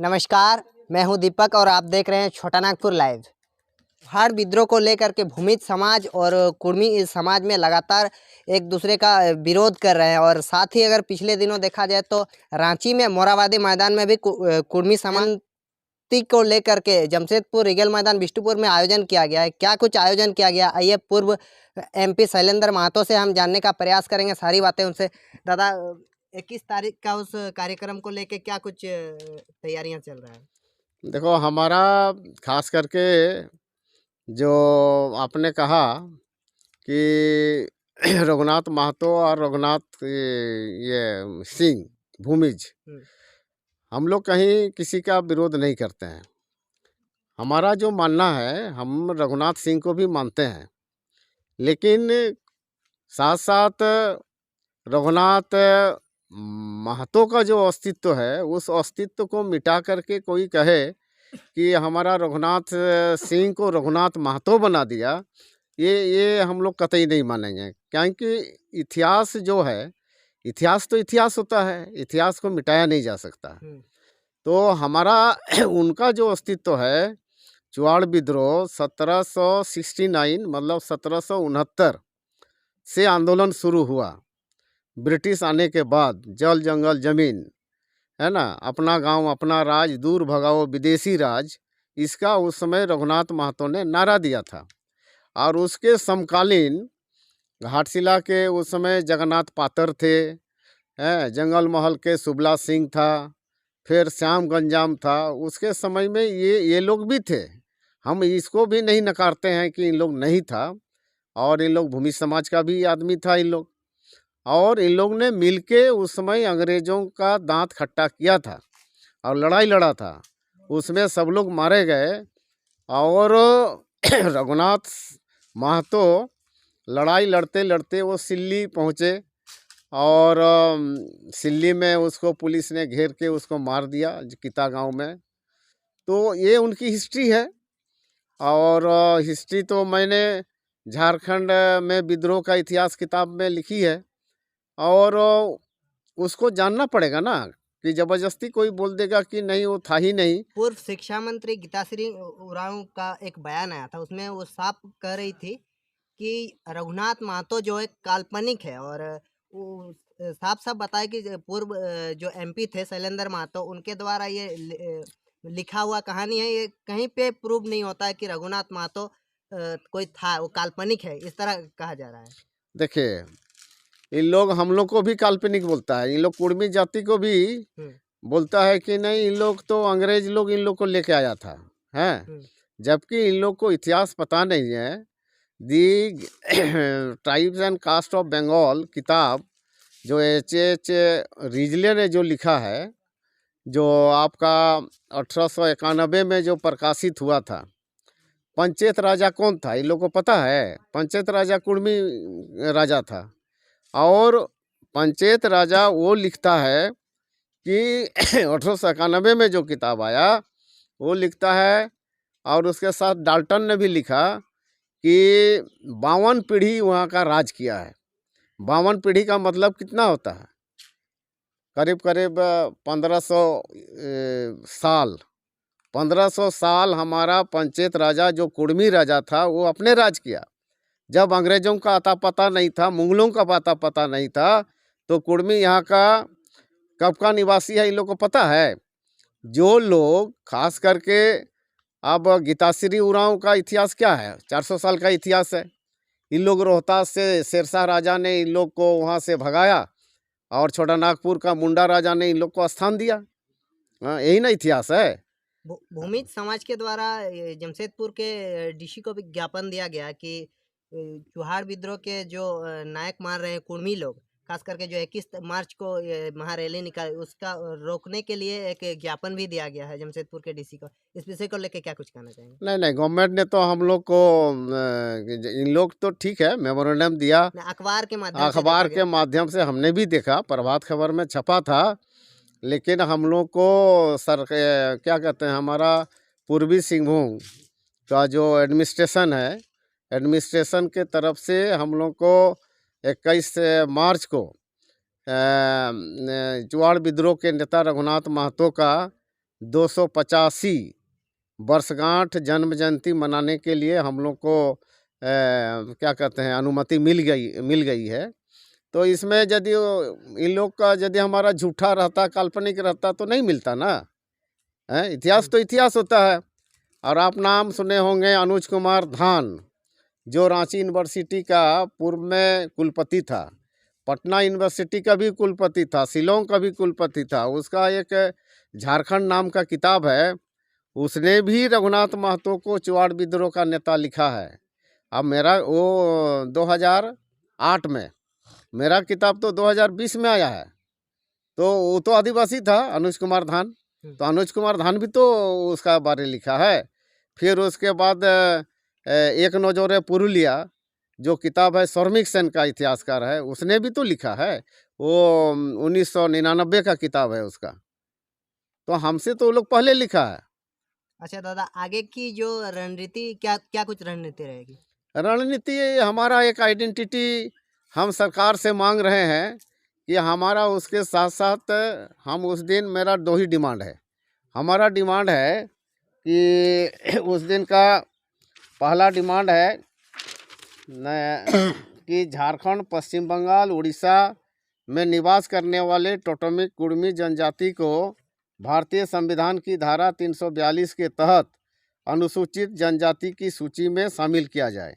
नमस्कार, मैं हूं दीपक और आप देख रहे हैं छोटा नागपुर लाइव। चुहाड़ विद्रोह को लेकर के भूमिज समाज और कुर्मी इस समाज में लगातार एक दूसरे का विरोध कर रहे हैं और साथ ही अगर पिछले दिनों देखा जाए तो रांची में मोराबादी मैदान में भी कुर्मी समाज को लेकर के जमशेदपुर रीगल मैदान बिष्टुपुर में आयोजन किया गया है। क्या कुछ आयोजन किया गया, आइए पूर्व MP शैलेंद्र महतो से हम जानने का प्रयास करेंगे सारी बातें उनसे। दादा, 21 तारीख का उस कार्यक्रम को लेके क्या कुछ तैयारियां चल रहा है? देखो, हमारा खास करके जो आपने कहा कि रघुनाथ महतो और रघुनाथ ये सिंह भूमिज, हम लोग कहीं किसी का विरोध नहीं करते हैं। हमारा जो मानना है, हम रघुनाथ सिंह को भी मानते हैं, लेकिन साथ साथ रघुनाथ महतो का जो अस्तित्व है, उस अस्तित्व को मिटा करके कोई कहे कि हमारा रघुनाथ सिंह को रघुनाथ महतो बना दिया, ये हम लोग कतई नहीं मानेंगे। क्योंकि इतिहास जो है, इतिहास तो इतिहास होता है, इतिहास को मिटाया नहीं जा सकता। तो हमारा उनका जो अस्तित्व है, चुहाड़ विद्रोह 1769 मतलब 1769 से आंदोलन शुरू हुआ। ब्रिटिश आने के बाद जल जंगल जमीन, है ना, अपना गांव अपना राज, दूर भगाओ विदेशी राज, इसका उस समय रघुनाथ महतो ने नारा दिया था। और उसके समकालीन घाटशिला के उस समय जगन्नाथ पातर थे, जंगल महल के सुबला सिंह था, फिर श्याम गंजाम था। उसके समय में ये लोग भी थे, हम इसको भी नहीं नकारते हैं कि इन लोग नहीं था। और इन लोग भूमि समाज का भी आदमी था इन लोग, और इन लोग ने मिलके उस समय अंग्रेज़ों का दांत खट्टा किया था और लड़ाई लड़ा था। उसमें सब लोग मारे गए और रघुनाथ महतो लड़ाई लड़ते लड़ते वो सिल्ली पहुँचे और सिल्ली में उसको पुलिस ने घेर के उसको मार दिया किता गांव में। तो ये उनकी हिस्ट्री है। और हिस्ट्री तो मैंने झारखंड में विद्रोह का इतिहास किताब में लिखी है, और उसको जानना पड़ेगा ना कि जबरदस्ती कोई बोल देगा कि नहीं वो था ही नहीं। पूर्व शिक्षा मंत्री गीताश्री उरांव का एक बयान आया था, उसमें वो साफ कह रही थी कि रघुनाथ महतो जो एक काल्पनिक है, और वो साफ साफ बताया कि पूर्व जो MP थे शैलेंद्र महतो, उनके द्वारा ये लिखा हुआ कहानी है, ये कहीं पे प्रूव नहीं होता है कि रघुनाथ महतो कोई था, वो काल्पनिक है, इस तरह कहा जा रहा है। देखिए, इन लोग हम लोग को भी काल्पनिक बोलता है, इन लोग कुर्मी जाति को भी बोलता है कि नहीं इन लोग तो अंग्रेज लोग इन लोग को लेके आया था, हैं, जबकि इन लोग को इतिहास पता नहीं है। The tribes and caste of Bengal किताब जो H.H. रिजले ने जो लिखा है, जो आपका 1891 में जो प्रकाशित हुआ था। पंचेत राजा कौन था इन लोग को पता है? पंचेत राजा कुर्मी राजा था। और पंचेत राजा वो लिखता है कि 1891 में जो किताब आया वो लिखता है, और उसके साथ डाल्टन ने भी लिखा कि 52 पीढ़ी वहाँ का राज किया है। 52 पीढ़ी का मतलब कितना होता है? करीब करीब 1500 साल। 1500 साल हमारा पंचेत राजा जो कुर्मी राजा था वो अपने राज किया। जब अंग्रेज़ों का आता पता नहीं था, मुगलों का आता पता नहीं था, तो कुर्मी यहाँ का कब का निवासी है इन लोग को पता है। जो लोग खास करके अब गीताश्री उरांव का इतिहास क्या है, 400 साल का इतिहास है। इन लोग रोहतास से शेरशाह राजा ने इन लोग को वहाँ से भगाया, और छोटा नागपुर का मुंडा राजा ने इन लोग को स्थान दिया। यही ना इतिहास है। भूमिज समाज के द्वारा जमशेदपुर के DC को भी ज्ञापन दिया गया कि चुहाड़ विद्रोह के जो नायक मान रहे हैं कुर्मी लोग, खास करके जो 21 मार्च को महारैली निकाली, उसका रोकने के लिए एक ज्ञापन भी दिया गया है जमशेदपुर के DC को। इस विषय को लेकर क्या कुछ कहना चाहेंगे? नहीं, गवर्नमेंट ने तो हम लोग को इन लोग तो ठीक है मेमोरेंडम दिया, अखबार के माध्यम से हमने भी देखा, प्रभात खबर में छपा था। लेकिन हम लोग को क्या कहते हैं, हमारा पूर्वी सिंहभूम का जो एडमिनिस्ट्रेशन है, एडमिनिस्ट्रेशन के तरफ से हम लोग को 21 मार्च को चुहाड़ विद्रोह के नेता रघुनाथ महतो का 285 वर्षगांठ जन्म जयंती मनाने के लिए हम लोग को क्या कहते हैं अनुमति मिल गई है। तो इसमें यदि इन लोग का यदि हमारा झूठा रहता, काल्पनिक रहता तो नहीं मिलता ना। इतिहास तो इतिहास होता है। और आप नाम सुने होंगे अनुज कुमार धान, जो रांची यूनिवर्सिटी का पूर्व में कुलपति था, पटना यूनिवर्सिटी का भी कुलपति था, शिलोंग का भी कुलपति था। उसका एक झारखंड नाम का किताब है, उसने भी रघुनाथ महतो को चुआड़ विद्रोह का नेता लिखा है। अब मेरा वो 2008 में, मेरा किताब तो 2020 में आया है। तो वो तो आदिवासी था अनुज कुमार धान, तो अनुज कुमार धान भी तो उसका बारे लिखा है। फिर उसके बाद एक नजोरे पुरुलिया जो किताब है, शर्मिक सेन का इतिहासकार है, उसने भी तो लिखा है। वो 1999 का किताब है उसका। तो हमसे तो वो लोग पहले लिखा है। अच्छा दादा, आगे की जो रणनीति क्या क्या कुछ रणनीति रहेगी? रणनीति हमारा एक आइडेंटिटी हम सरकार से मांग रहे हैं कि हमारा उसके साथ साथ हम उस दिन, मेरा 2 ही डिमांड है। हमारा डिमांड है कि उस दिन का पहला डिमांड है कि झारखंड, पश्चिम बंगाल, उड़ीसा में निवास करने वाले टोटमिक कुड़मी जनजाति को भारतीय संविधान की धारा 342 के तहत अनुसूचित जनजाति की सूची में शामिल किया जाए।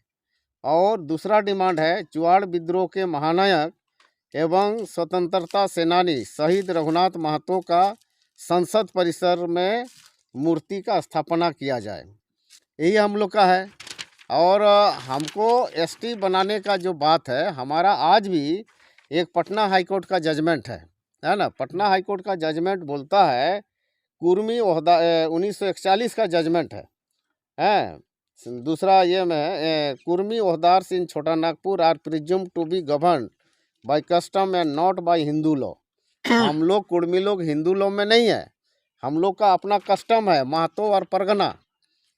और दूसरा डिमांड है चुआड़ विद्रोह के महानायक एवं स्वतंत्रता सेनानी शहीद रघुनाथ महतो का संसद परिसर में मूर्ति का स्थापना किया जाए। यही हम लोग का है। और हमको एसटी बनाने का जो बात है, हमारा आज भी एक पटना हाईकोर्ट का जजमेंट है ना। पटना हाईकोर्ट का जजमेंट बोलता है, कुर्मी ओहदा 1941 का जजमेंट है। दूसरा ये में कुर्मी ओहदार in Chota Nagpur are presumed to be govern by custom and not by Hindu law. हम लोग कुर्मी लोग हिंदू लॉ में नहीं है, हम लोग का अपना कस्टम है, महतो और परगना।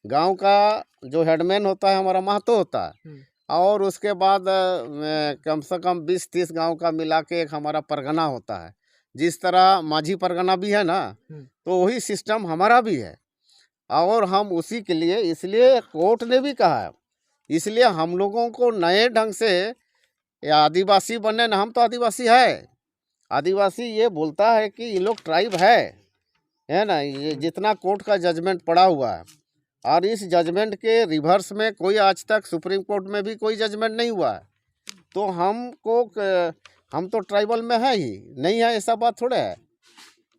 गांव का जो हेडमैन होता है हमारा महतो होता है, और उसके बाद कम से कम 20-30 गांव का मिला के एक हमारा परगना होता है। जिस तरह माझी परगना भी है ना, तो वही सिस्टम हमारा भी है। और हम उसी के लिए, इसलिए कोर्ट ने भी कहा है, इसलिए हम लोगों को नए ढंग से आदिवासी बनने ना। हम तो आदिवासी है। आदिवासी ये बोलता है कि ये लोग ट्राइब है ना। ये जितना कोर्ट का जजमेंट पड़ा हुआ है, और इस जजमेंट के रिवर्स में कोई आज तक सुप्रीम कोर्ट में भी कोई जजमेंट नहीं हुआ है। तो हम तो ट्राइबल में है ही नहीं है, ऐसा बात थोड़े है।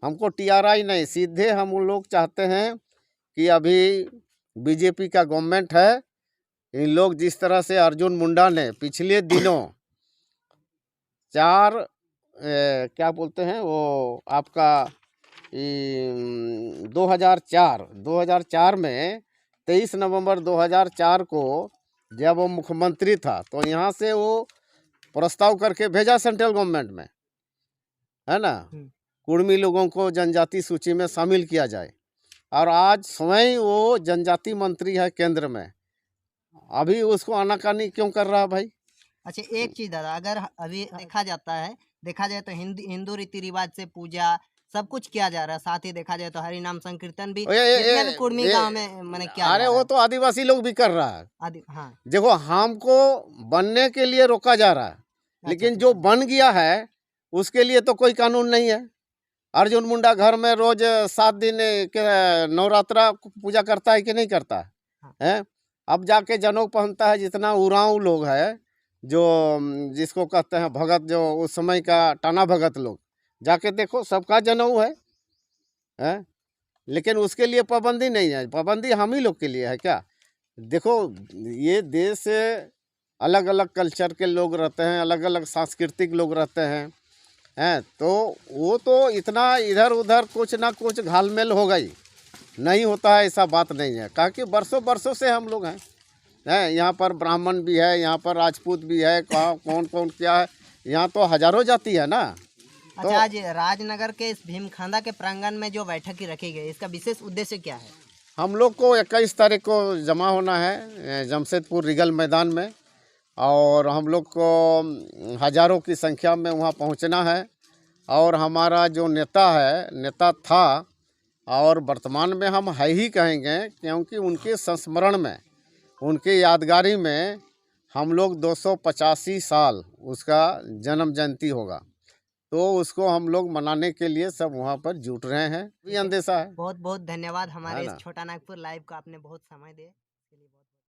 हमको टीआरआई नहीं, सीधे हम लोग चाहते हैं कि अभी बीजेपी का गवर्नमेंट है, इन लोग जिस तरह से अर्जुन मुंडा ने पिछले दिनों क्या बोलते हैं वो आपका 2004 में 23 नवंबर 2004 को जब वो मुख्यमंत्री था, तो यहाँ से वो प्रस्ताव करके भेजा सेंट्रल गवर्नमेंट में, है ना, कुर्मी लोगों को जनजाति सूची में शामिल किया जाए। और आज स्वयं वो जनजाति मंत्री है केंद्र में, अभी उसको आनाकानी क्यों कर रहा है भाई? अच्छा, एक चीज दादा, अगर अभी देखा जाए तो हिंदू रीति रिवाज से पूजा सब कुछ किया जा रहा है, साथ ही देखा जाए तो हरि नाम संकीर्तन भी जितने भी कुर्मी गांव में मैंने किया। अरे वो तो आदिवासी लोग भी कर रहा है। हाँ, देखो, हमको बनने के लिए रोका जा रहा है, लेकिन जो बन गया है उसके लिए तो कोई कानून नहीं है। अर्जुन मुंडा घर में रोज 7 दिन के नवरात्रा पूजा करता है कि नहीं करता है? अब जाके जनेऊ पहनता है, जितना उरांव लोग है, जो जिसको कहते हैं भगत, जो उस समय का टाना भगत लोग, जाके देखो सबका जनेऊ है। लेकिन उसके लिए पाबंदी नहीं है। पाबंदी हम ही लोग के लिए है क्या? देखो, ये देश से अलग अलग कल्चर के लोग रहते हैं, अलग अलग सांस्कृतिक लोग रहते हैं, तो वो तो इतना इधर उधर कुछ ना कुछ घालमेल हो गई नहीं होता है, ऐसा बात नहीं है। कहा कि बरसों बरसों से हम लोग हैं, यहाँ पर ब्राह्मण भी है, यहाँ पर राजपूत भी है, कौन कौन क्या है, यहाँ तो हजारों जाति है ना। तो अच्छा, आज राजनगर के इस भीमखांदा के प्रांगण में जो बैठक की रखी गई, इसका विशेष उद्देश्य क्या है? हम लोग को 21 तारीख को जमा होना है जमशेदपुर रिगल मैदान में, और हम लोग को हजारों की संख्या में वहाँ पहुँचना है। और हमारा जो नेता था और वर्तमान में हम है ही कहेंगे, क्योंकि उनके संस्मरण में, उनके यादगारी में हम लोग 285 साल उसका जन्म जयंती होगा, तो उसको हम लोग मनाने के लिए सब वहाँ पर जुट रहे हैं। भी अंदेशा है बहुत बहुत धन्यवाद हमारे है इस ना। छोटा नागपुर लाइव का आपने बहुत समय दिया।